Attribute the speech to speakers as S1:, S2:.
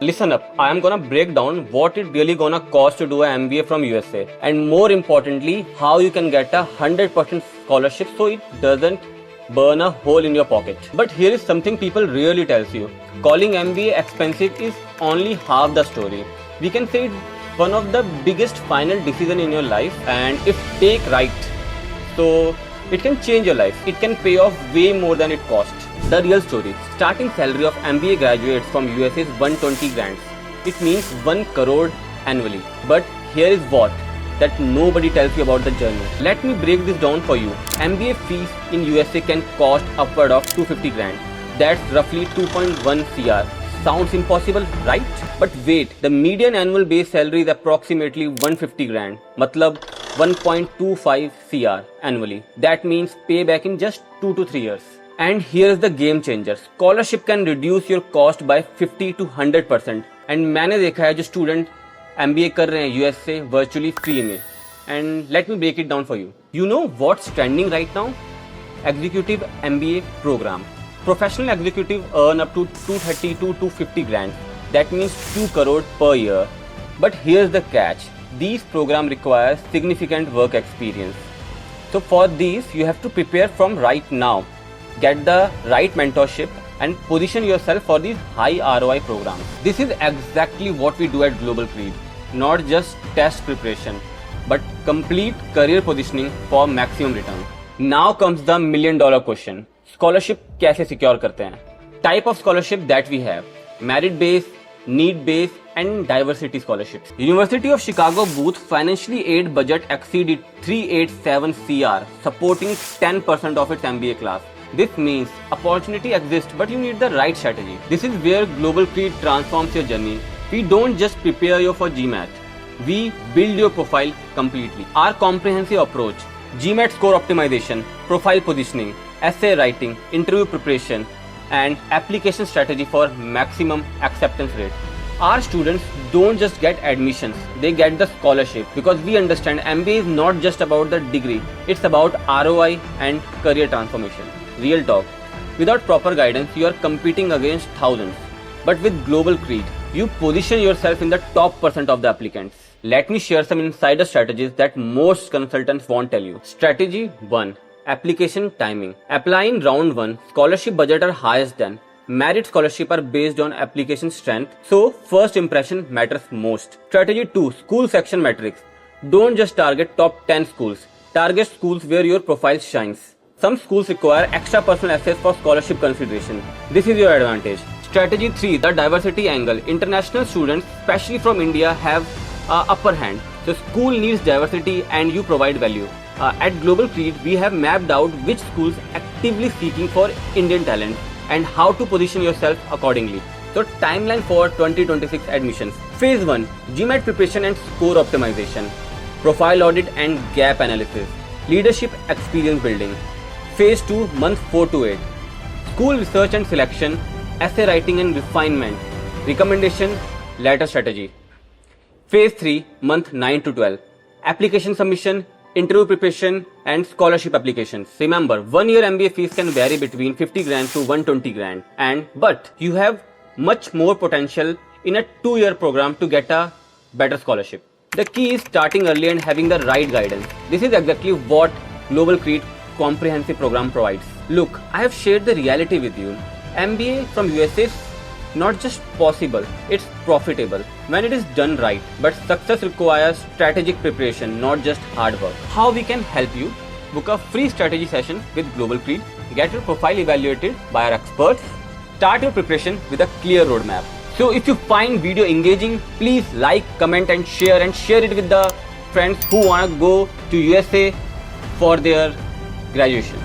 S1: Listen up, I am gonna break down what it really gonna cost to do an MBA from USA, and more importantly, how you can get a 100% scholarship so it doesn't burn a hole in your pocket. But here is something people rarely tells you. Calling MBA expensive is only half the story. We can say it's one of the biggest final decision in your life, and if take right, so it can change your life. It can pay off way more than it cost. The real story. Starting salary of MBA graduates from US is 120 grand. It means 1 crore annually. But here is what that nobody tells you about the journey. Let me break this down for you. MBA fees in USA can cost upward of 250 grand. That's roughly 2.1 CR. Sounds impossible, right? But wait, the median annual base salary is approximately 150 grand. Matlab 1.25 CR annually. That means payback in just 2 to 3 years. And here is the game changer. Scholarship can reduce your cost by 50 to 100%. And मैंने देखा है जो student MBA कर रहे हैं US से virtually free में. And let me break it down for you. You know what's trending right now? Executive MBA program. Professional executive earn up to 230 to 250 grand. That means 2 crore per year. But here's the catch. These programs require significant work experience. So for these, you have to prepare from right now. Get the right mentorship and position yourself for these high ROI programs. This is exactly what we do at Global Creed. Not just test preparation, but complete career positioning for maximum return. Now comes the $1 million question. Scholarship कैसे secure करते हैं? Type of scholarship that we have: merit based, need based, and diversity scholarships. University of Chicago Booth financially aid budget exceeded 387 CR, supporting 10% of its MBA class. This means opportunity exists, but you need the right strategy. This is where Global Creed transforms your journey. We don't just prepare you for GMAT. We build your profile completely. Our comprehensive approach: GMAT score optimization, profile positioning, essay writing, interview preparation, and application strategy for maximum acceptance rate. Our students don't just get admissions, they get the scholarship, because we understand MBA is not just about the degree, it's about ROI and career transformation. Real talk. Without proper guidance, you are competing against thousands. But with Global Creed, you position yourself in the top % of the applicants. Let me share some insider strategies that most consultants won't tell you. Strategy 1. Application timing. Apply in round 1. Scholarship budget are highest than. Merit scholarship are based on application strength, so first impression matters most. Strategy 2. School section metrics. Don't just target top 10 schools. Target schools where your profile shines. Some schools require extra personal essays for scholarship consideration. This is your advantage. Strategy 3. The diversity angle. International students, especially from India, have upper hand. So school needs diversity and you provide value. At Global Creed, we have mapped out which schools actively seeking for Indian talent and how to position yourself accordingly. So timeline for 2026 admissions. Phase 1. GMAT preparation and score optimization. Profile audit and gap analysis. Leadership experience building. Phase 2. Month 4 to 8. School research and selection. Essay writing and refinement. Recommendation letter strategy. Phase 3. Month 9 to 12. Application submission, interview preparation, and scholarship applications. Remember, 1 year MBA fees can vary between 50 grand to 120 grand. But you have much more potential in a 2-year program to get a better scholarship. The key is starting early and having the right guidance. This is exactly what Global Creed comprehensive program provides. Look, I have shared the reality with you. MBA from USA is not just possible, it's profitable when it is done right. But success requires strategic preparation, not just hard work. How we can help you? Book a free strategy session with Global Creed. Get your profile evaluated by our experts. Start your preparation with a clear roadmap. So if you find video engaging, please like, comment and share it with the friends who want to go to USA for their graduation.